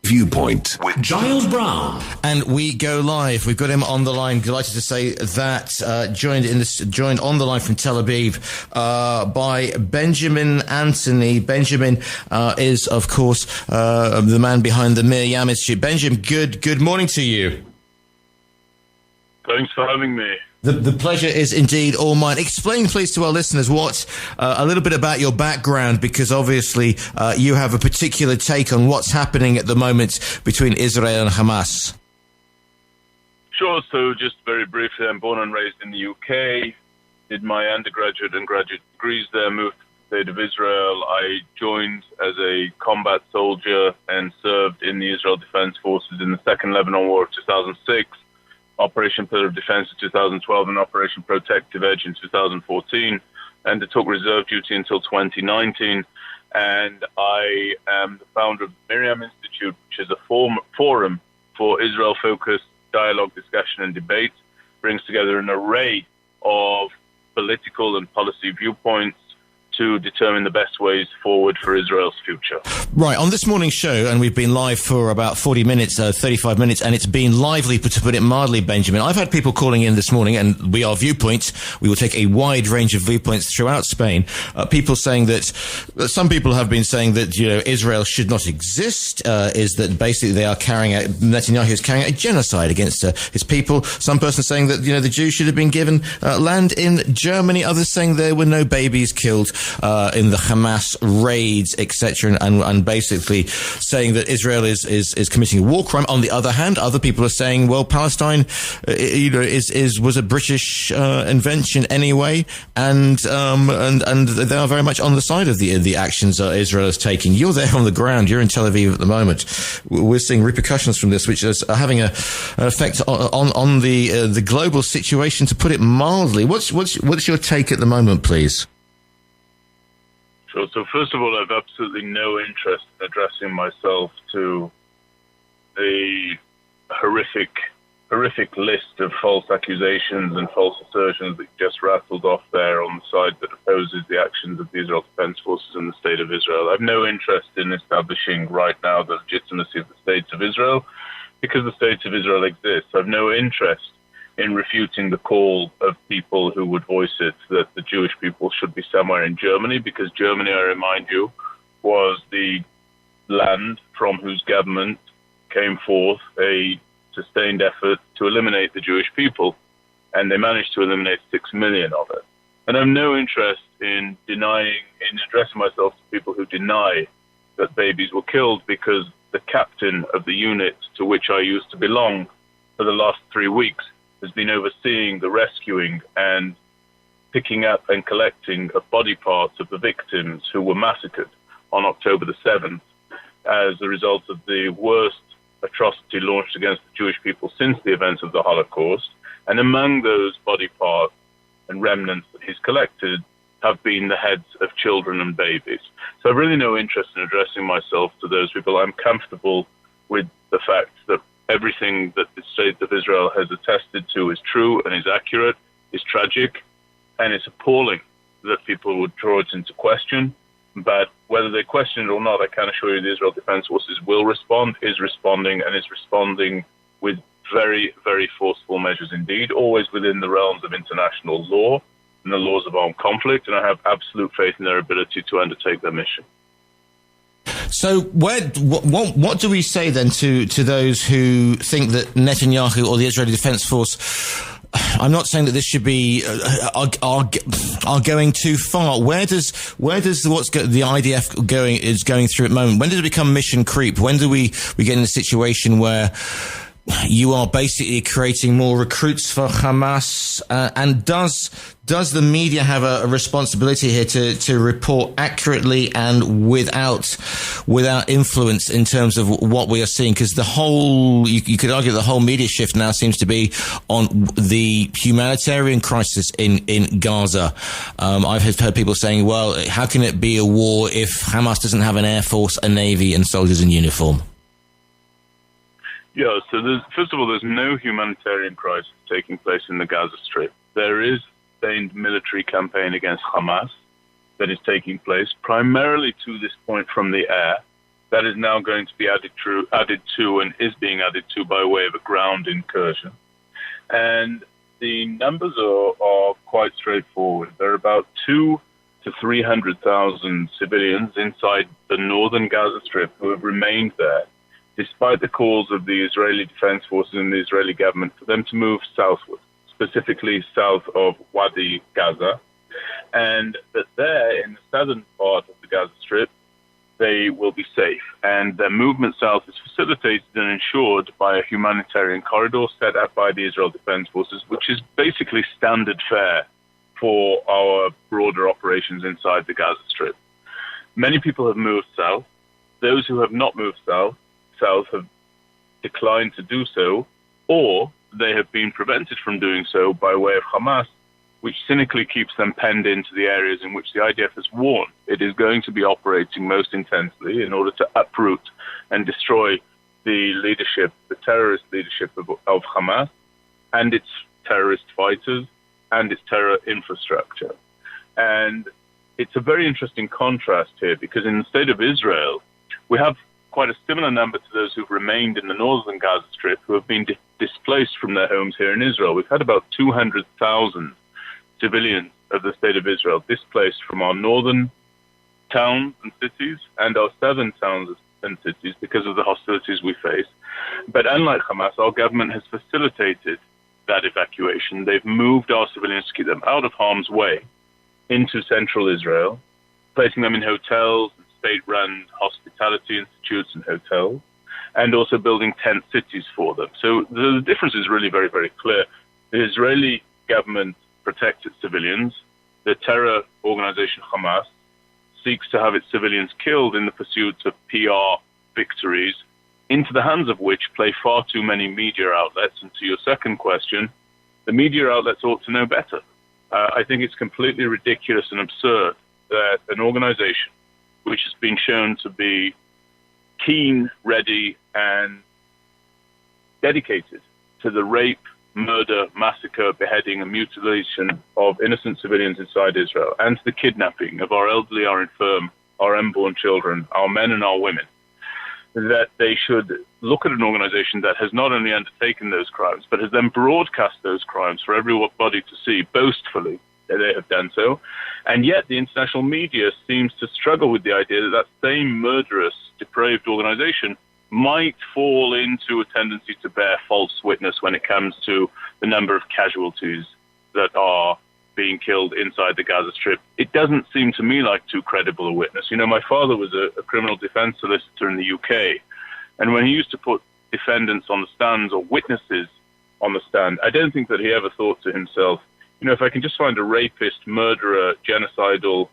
Viewpoint with Giles Brown. And we go live. We've got him on the line. Delighted to say that joined on the line from Tel Aviv by Benjamin Anthony. Benjamin is, of course, the man behind the Miriam Institute. Benjamin, good morning to you. Thanks for having me. The pleasure is indeed all mine. Explain, please, to our listeners a little bit about your background, because obviously you have a particular take on what's happening at the moment between Israel and Hamas. Sure. So just very briefly, I'm born and raised in the UK, did my undergraduate and graduate degrees there, moved to the state of Israel. I joined as a combat soldier and served in the Israel Defense Forces in the Second Lebanon War of 2006. Operation Pillar of Defense in 2012 and Operation Protective Edge in 2014, and took reserve duty until 2019. And I am the founder of the Miriam Institute, which is a forum for Israel-focused dialogue, discussion, and debate. Brings together an array of political and policy viewpoints to determine the best ways forward for Israel's future. Right, on this morning's show, and we've been live for about 40 minutes, 35 minutes, and it's been lively, to put it mildly, Benjamin. I've had people calling in this morning, and we are Viewpoint. We will take a wide range of viewpoints throughout Spain. People saying that, some people have been saying that, Israel should not exist, is that basically Netanyahu is carrying out a genocide against his people. Some person saying that, the Jews should have been given land in Germany. Others saying there were no babies killed in the Hamas raids, etc., and basically saying that Israel is committing a war crime. On the other hand, other people are saying, well, Palestine, was a British invention anyway, and they are very much on the side of the actions Israel is taking. You're there on the ground. You're in Tel Aviv at the moment. We're seeing repercussions from this, which is having an effect on the global situation. To put it mildly, what's your take at the moment, please? Sure. So first of all, I have absolutely no interest in addressing myself to the horrific list of false accusations and false assertions that you just rattled off there on the side that opposes the actions of the Israel Defense Forces and the State of Israel. I have no interest in establishing right now the legitimacy of the States of Israel, because the States of Israel exist. I have no interest in refuting the call of people who would voice it that the Jewish people should be somewhere in Germany, because Germany, I remind you, was the land from whose government came forth a sustained effort to eliminate the Jewish people, and they managed to eliminate 6 million of it. And I have no interest in addressing myself to people who deny that babies were killed, because the captain of the unit to which I used to belong for the last 3 weeks has been overseeing the rescuing and picking up and collecting of body parts of the victims who were massacred on October the 7th as a result of the worst atrocity launched against the Jewish people since the events of the Holocaust. And among those body parts and remnants that he's collected have been the heads of children and babies. So I've really no interest in addressing myself to those people. I'm comfortable with the fact that everything that the State of Israel has attested to is true and is accurate, is tragic, and it's appalling that people would draw it into question. But whether they question it or not, I can assure you the Israel Defense Forces will respond, is responding with very, very forceful measures indeed, always within the realms of international law and the laws of armed conflict, and I have absolute faith in their ability to undertake their mission. So what do we say then to those who think that Netanyahu or the Israeli Defense Force, I'm not saying that this should be are going too far. Where does the IDF going through at the moment? When does it become mission creep? When do we get in a situation where you are basically creating more recruits for Hamas? And does the media have a responsibility here to report accurately and without influence in terms of what we are seeing? Because you could argue the whole media shift now seems to be on the humanitarian crisis in Gaza. I've heard people saying, well, how can it be a war if Hamas doesn't have an air force, a navy, and soldiers in uniform? Yeah, so first of all, there's no humanitarian crisis taking place in the Gaza Strip. There is a sustained military campaign against Hamas that is taking place, primarily to this point from the air, that is now going to be added to and is being added to by way of a ground incursion. And the numbers are quite straightforward. There are about 200,000 to 300,000 civilians inside the northern Gaza Strip who have remained there, despite the calls of the Israeli Defense Forces and the Israeli government for them to move southward, specifically south of Wadi Gaza, and that there in the southern part of the Gaza Strip, they will be safe. And their movement south is facilitated and ensured by a humanitarian corridor set up by the Israel Defense Forces, which is basically standard fare for our broader operations inside the Gaza Strip. Many people have moved south. Those who have not moved south have declined to do so, or they have been prevented from doing so by way of Hamas, which cynically keeps them penned into the areas in which the IDF has warned it is going to be operating most intensely in order to uproot and destroy the leadership, the terrorist leadership of Hamas and its terrorist fighters and its terror infrastructure. And it's a very interesting contrast here, because in the state of Israel, we have quite a similar number to those who've remained in the northern Gaza Strip who have been displaced from their homes here in Israel. We've had about 200,000 civilians of the state of Israel displaced from our northern towns and cities and our southern towns and cities because of the hostilities we face. But unlike Hamas, our government has facilitated that evacuation. They've moved our civilians to keep them out of harm's way into central Israel, placing them in hotels and state-run hospitality institutes and hotels, and also building tent cities for them. So the difference is really very, very clear. The Israeli government protects its civilians. The terror organization Hamas seeks to have its civilians killed in the pursuit of PR victories, into the hands of which play far too many media outlets. And to your second question, the media outlets ought to know better. I think it's completely ridiculous and absurd that an organization which has been shown to be keen, ready, and dedicated to the rape, murder, massacre, beheading, and mutilation of innocent civilians inside Israel, and to the kidnapping of our elderly, our infirm, our unborn children, our men and our women, that they should look at an organization that has not only undertaken those crimes, but has then broadcast those crimes for everybody to see boastfully that they have done so. And yet the international media seems to struggle with the idea that that same murderous, depraved organization might fall into a tendency to bear false witness when it comes to the number of casualties that are being killed inside the Gaza Strip. It doesn't seem to me like too credible a witness. You know, my father was a criminal defense solicitor in the UK, and when he used to put defendants on the stands or witnesses on the stand, I don't think that he ever thought to himself, you know, if I can just find a rapist, murderer, genocidal,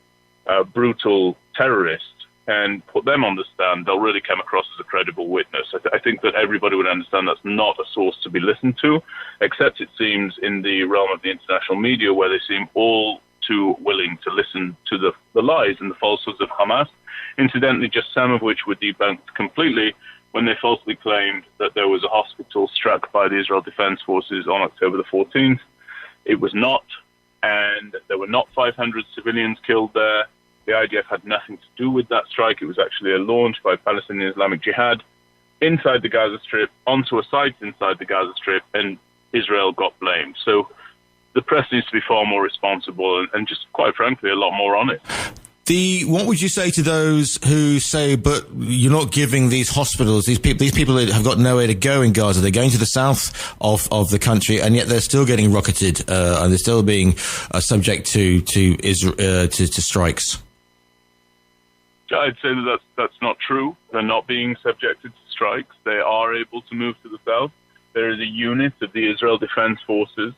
brutal terrorist and put them on the stand, they'll really come across as a credible witness. I think that everybody would understand that's not a source to be listened to, except it seems in the realm of the international media, where they seem all too willing to listen to the lies and the falsehoods of Hamas, incidentally just some of which were debunked completely when they falsely claimed that there was a hospital struck by the Israel Defense Forces on October the 14th. It was not, and there were not 500 civilians killed there. The IDF had nothing to do with that strike. It was actually a launch by Palestinian Islamic Jihad inside the Gaza Strip, onto a site inside the Gaza Strip, and Israel got blamed. So the press needs to be far more responsible and just, quite frankly, a lot more honest. What would you say to those who say, but you're not giving these hospitals, these people that have got nowhere to go in Gaza, they're going to the south of the country, and yet they're still getting rocketed, and they're still being subject to strikes? I'd say that that's not true. They're not being subjected to strikes. They are able to move to the south. There is a unit of the Israel Defense Forces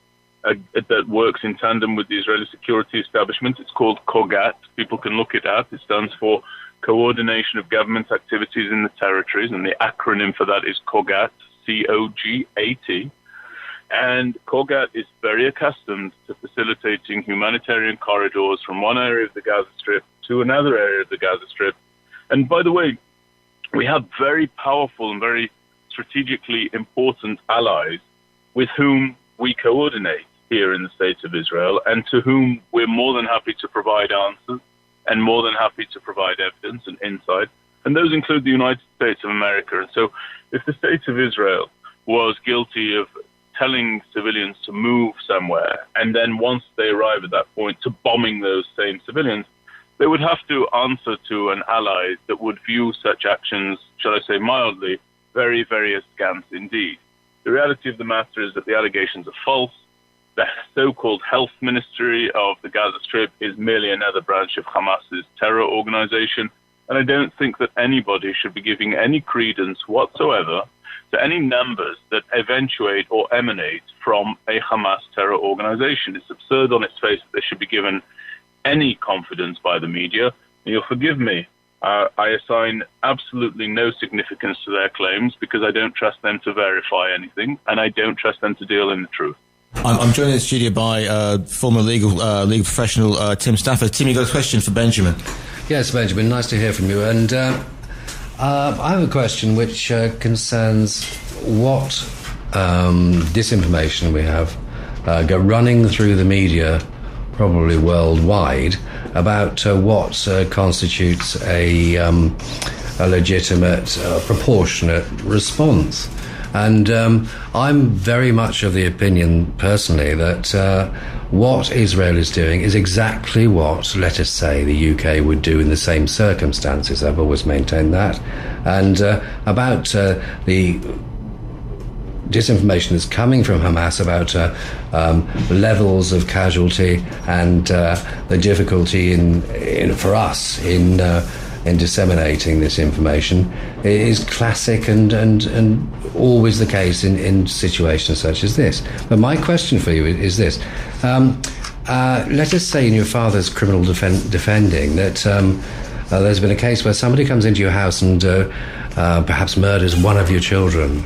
that works in tandem with the Israeli security establishment. It's called COGAT. People can look it up. It stands for Coordination of Government Activities in the Territories, and the acronym for that is COGAT, C-O-G-A-T. And COGAT is very accustomed to facilitating humanitarian corridors from one area of the Gaza Strip to another area of the Gaza Strip. And by the way, we have very powerful and very strategically important allies with whom we coordinate here in the State of Israel, and to whom we're more than happy to provide answers and more than happy to provide evidence and insight. And those include the United States of America. And so if the state of Israel was guilty of telling civilians to move somewhere, and then once they arrive at that point, to bombing those same civilians, they would have to answer to an ally that would view such actions, shall I say mildly, very, very askance indeed. The reality of the matter is that the allegations are false. The so-called health ministry of the Gaza Strip is merely another branch of Hamas's terror organization, and I don't think that anybody should be giving any credence whatsoever to any numbers that eventuate or emanate from a Hamas terror organization. It's absurd on its face that they should be given any confidence by the media. And you'll forgive me, I assign absolutely no significance to their claims because I don't trust them to verify anything, and I don't trust them to deal in the truth. I'm joined in the studio by former legal professional Tim Stafford. Tim, you got a question for Benjamin? Yes, Benjamin, nice to hear from you. And I have a question which concerns what disinformation we have running through the media, probably worldwide, about what constitutes a legitimate, proportionate response. And I'm very much of the opinion, personally, that what Israel is doing is exactly what, let us say, the UK would do in the same circumstances. I've always maintained that. And about the disinformation that's coming from Hamas about levels of casualty and the difficulty for us in disseminating this information is classic and always the case in situations such as this. But my question for you is this. Let us say in your father's criminal defending that there's been a case where somebody comes into your house and perhaps murders one of your children,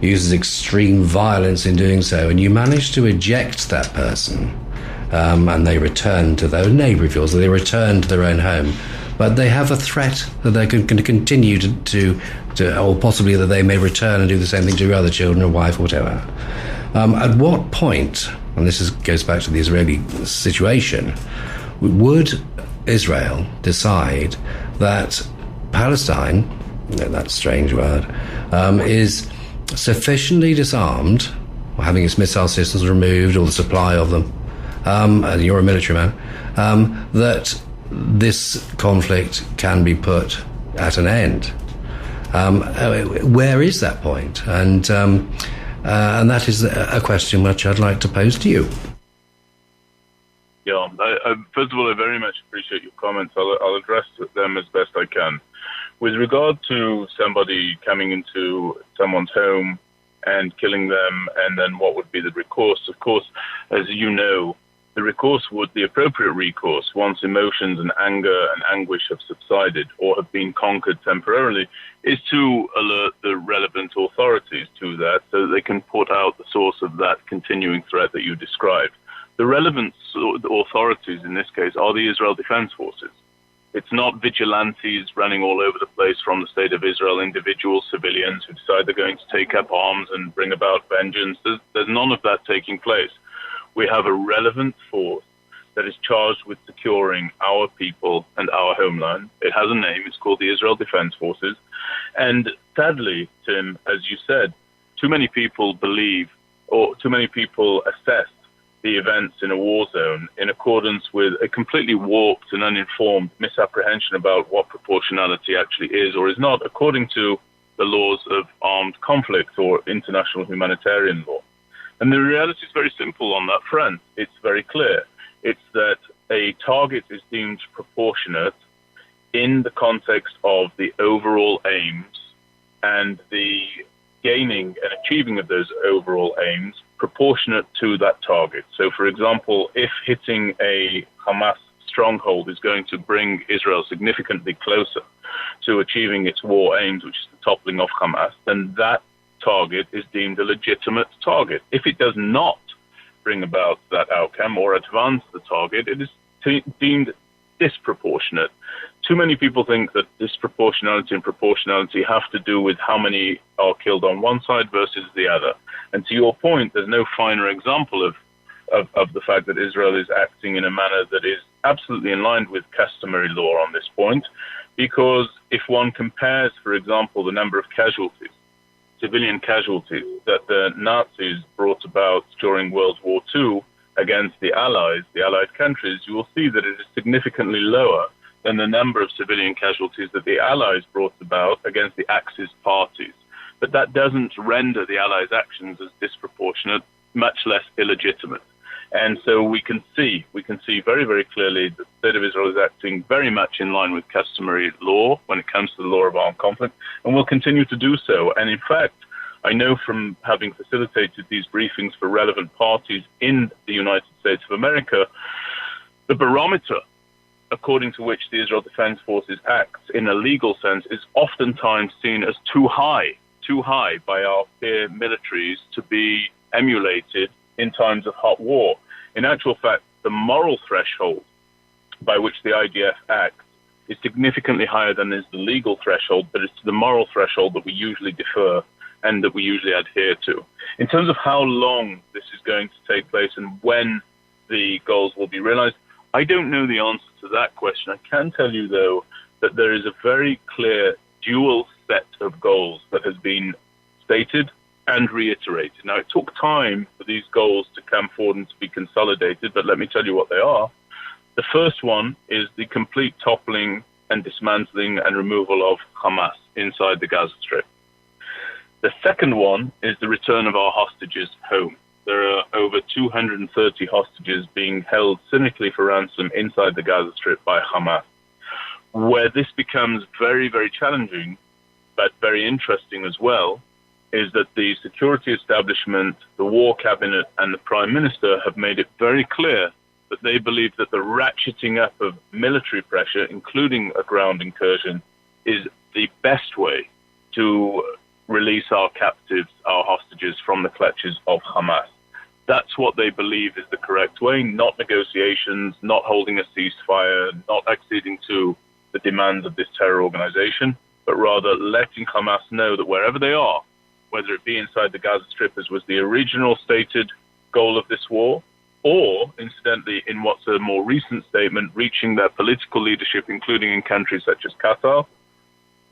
uses extreme violence in doing so, and you manage to eject that person, and they return to their neighbour of yours, or they return to their own home, but they have a threat that they're going to continue to or possibly that they may return and do the same thing to your other children or wife or whatever. At what point, and this goes back to the Israeli situation, would Israel decide that Palestine, that strange word, is sufficiently disarmed, or having its missile systems removed, or the supply of them, and you're a military man, that this conflict can be put at an end? Where is that point? And that is a question which I'd like to pose to you. Yeah, first of all, I very much appreciate your comments. I'll address them as best I can. With regard to somebody coming into someone's home and killing them, and then what would be the recourse? Of course, as you know, the appropriate recourse, once emotions and anger and anguish have subsided or have been conquered temporarily, is to alert the relevant authorities to that so that they can put out the source of that continuing threat that you described. The relevant authorities in this case are the Israel Defense Forces. It's not vigilantes running all over the place from the state of Israel, individual civilians who decide they're going to take up arms and bring about vengeance. There's none of that taking place. We have a relevant force that is charged with securing our people and our homeland. It has a name. It's called the Israel Defense Forces. And sadly, Tim, as you said, too many people believe, or too many people assess the events in a war zone in accordance with a completely warped and uninformed misapprehension about what proportionality actually is or is not, according to the laws of armed conflict or international humanitarian law. And the reality is very simple on that front. It's very clear. It's that a target is deemed proportionate in the context of the overall aims and the gaining and achieving of those overall aims proportionate to that target. So, for example, if hitting a Hamas stronghold is going to bring Israel significantly closer to achieving its war aims, which is the toppling of Hamas, then that target is deemed a legitimate target. If it does not bring about that outcome or advance the target, it is deemed disproportionate. Too many people think that disproportionality and proportionality have to do with how many are killed on one side versus the other. And to your point, there's no finer example of the fact that Israel is acting in a manner that is absolutely in line with customary law on this point. because if one compares, for example, the number of casualties, civilian casualties that the Nazis brought about during World War II against the Allied countries, you will see that it is significantly lower than the number of civilian casualties that the Allies brought about against the Axis parties. But that doesn't render the Allies' actions as disproportionate, much less illegitimate. And so we can see very, very clearly that the State of Israel is acting very much in line with customary law when it comes to the law of armed conflict, and will continue to do so. And in fact, I know from having facilitated these briefings for relevant parties in the United States of America, the barometer according to which the Israel Defense Forces acts in a legal sense is oftentimes seen as too high by our peer militaries to be emulated in times of hot war. In actual fact, the moral threshold by which the IDF acts is significantly higher than is the legal threshold, but it's the moral threshold that we usually defer and that we usually adhere to. In terms of how long this is going to take place and when the goals will be realized, I don't know the answer to that question. I can tell you, though, that there is a very clear dual set of goals that has been stated and reiterated. Now, it took time for these goals to come forward and to be consolidated, but let me tell you what they are. The first one is the complete toppling and dismantling and removal of Hamas inside the Gaza Strip. The second one is the return of our hostages home. There are over 230 hostages being held cynically for ransom inside the Gaza Strip by Hamas. Where this becomes very, very challenging, but very interesting as well, is that the security establishment, the war cabinet, and the prime minister have made it very clear that they believe that the ratcheting up of military pressure, including a ground incursion, is the best way to release our captives, our hostages, from the clutches of Hamas. That's what they believe is the correct way, not negotiations, not holding a ceasefire, not acceding to the demands of this terror organization, but rather letting Hamas know that wherever they are, whether it be inside the Gaza Strip, as was the original stated goal of this war, or, incidentally, in what's a more recent statement, reaching their political leadership, including in countries such as Qatar,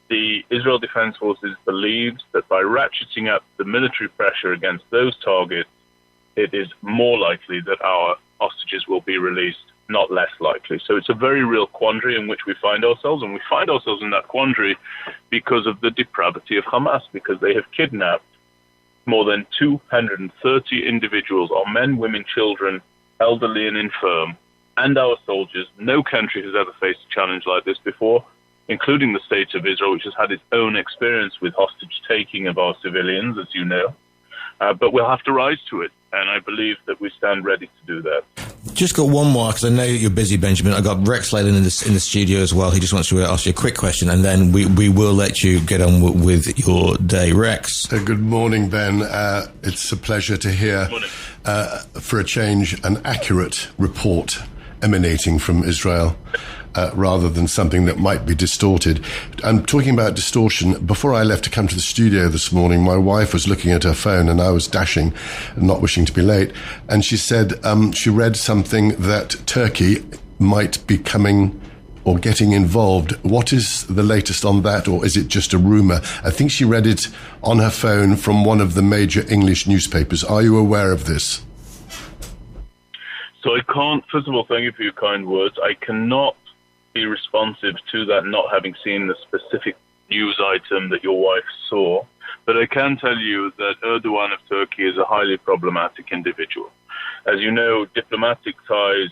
the Israel Defense Forces believes that by ratcheting up the military pressure against those targets, it is more likely that our hostages will be released, not less likely. So it's a very real quandary in which we find ourselves, and we find ourselves in that quandary because of the depravity of Hamas, because they have kidnapped more than 230 individuals, our men, women, children, elderly and infirm, and our soldiers. No country has ever faced a challenge like this before, including the State of Israel, which has had its own experience with hostage-taking of our civilians, as you know. But we'll have to rise to it, and I believe that we stand ready to do that. Just got one more, because I know you're busy, Benjamin. I got Rex Leyland in the studio as well. He just wants to ask you a quick question, and then we will let you get on with your day. Rex. Good morning, Ben. It's a pleasure to hear, for a change, an accurate report emanating from Israel, rather than something that might be distorted. I'm talking about distortion. Before I left to come to the studio this morning, my wife was looking at her phone and I was dashing, not wishing to be late. And she said she read something that Turkey might be coming or getting involved. What is the latest on that, or is it just a rumor? I think she read it on her phone from one of the major English newspapers. Are you aware of this? So I can't, first of all, thank you for your kind words. I cannot be responsive to that, not having seen the specific news item that your wife saw. But I can tell you that Erdogan of Turkey is a highly problematic individual. As you know, diplomatic ties,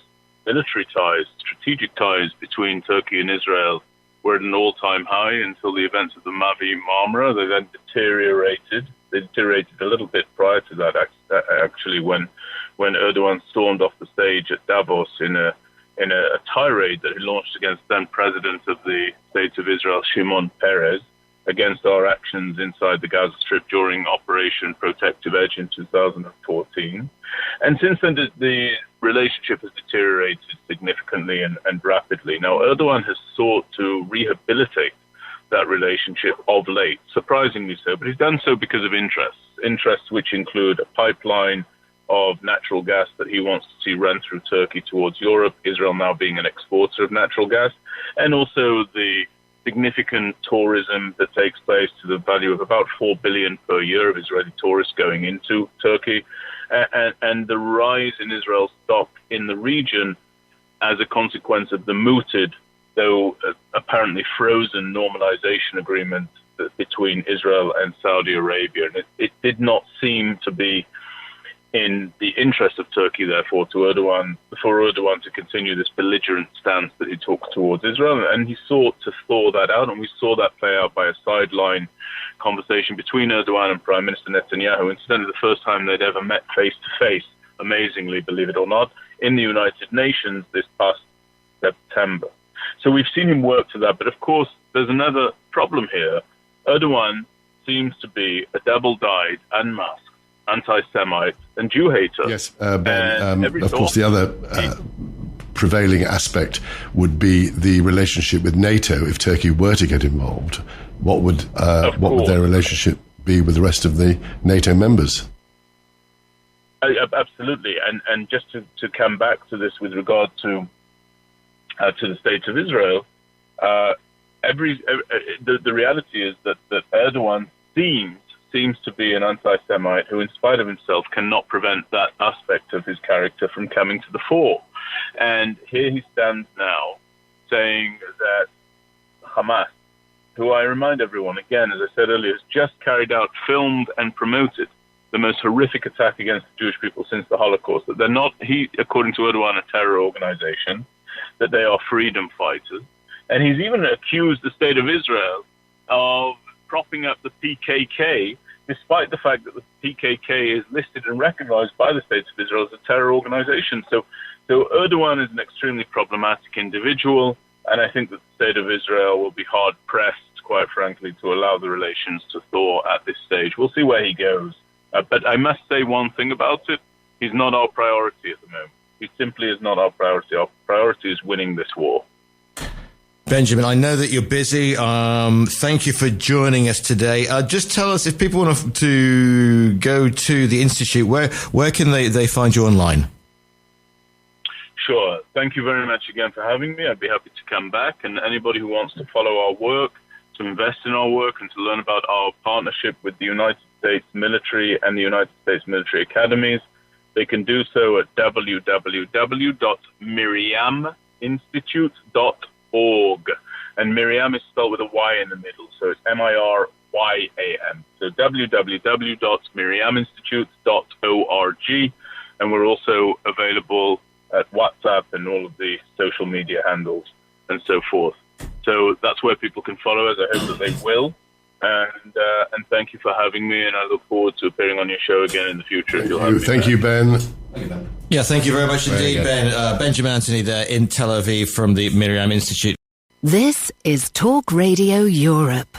military ties, strategic ties between Turkey and Israel were at an all-time high until the events of the Mavi Marmara. They then deteriorated. They deteriorated a little bit prior to that, actually, when Erdogan stormed off the stage at Davos in a tirade that he launched against then President of the State of Israel, Shimon Peres, against our actions inside the Gaza Strip during Operation Protective Edge in 2014. And since then, the relationship has deteriorated significantly and rapidly. Now, Erdogan has sought to rehabilitate that relationship of late, surprisingly so, but he's done so because of interests which include a pipeline of natural gas that he wants to see run through Turkey towards Europe, Israel now being an exporter of natural gas, and also the significant tourism that takes place to the value of about 4 billion per year of Israeli tourists going into Turkey, and the rise in Israel's stock in the region as a consequence of the mooted, though apparently frozen, normalization agreement between Israel and Saudi Arabia. And it did not seem to be in the interest of Turkey, therefore, for Erdogan to continue this belligerent stance that he took towards Israel. And he sought to thaw that out, and we saw that play out by a sideline conversation between Erdogan and Prime Minister Netanyahu, incidentally the first time they'd ever met face-to-face, amazingly, believe it or not, in the United Nations this past September. So we've seen him work to that, but of course there's another problem here. Erdogan seems to be a double-dyed, unmasked anti-Semite and Jew-hater. Yes, Ben, of course the other prevailing aspect would be the relationship with NATO. If Turkey were to get involved, what would their relationship be with the rest of the NATO members? Absolutely, and just to come back to this with regard to the state of Israel, the reality is that Erdogan seems to be an anti-Semite who, in spite of himself, cannot prevent that aspect of his character from coming to the fore. And here he stands now saying that Hamas, who I remind everyone, again, as I said earlier, has just carried out, filmed and promoted the most horrific attack against the Jewish people since the Holocaust, that they're not, according to Erdogan, a terror organization, that they are freedom fighters. And he's even accused the state of Israel of propping up the PKK, despite the fact that the PKK is listed and recognized by the State of Israel as a terror organization. So Erdogan is an extremely problematic individual, and I think that the State of Israel will be hard-pressed, quite frankly, to allow the relations to thaw at this stage. We'll see where he goes. But I must say one thing about it. He's not our priority at the moment. He simply is not our priority. Our priority is winning this war. Benjamin, I know that you're busy. Thank you for joining us today. Just tell us, if people want to go to the Institute, where can they find you online? Sure. Thank you very much again for having me. I'd be happy to come back. And anybody who wants to follow our work, to invest in our work, and to learn about our partnership with the United States military and the United States military academies, they can do so at www.miriaminstitute.org. And Miriam is spelled with a Y in the middle, so it's MIRYAM. So www.miriaminstitute.org. And we're also available at WhatsApp and all of the social media handles and so forth. So that's where people can follow us. I hope that they will. And thank you for having me, and I look forward to appearing on your show again in the future. Thank you, Ben. Yeah, thank you very much indeed, Ben. Benjamin Anthony there in Tel Aviv from the Miriam Institute. This is Talk Radio Europe.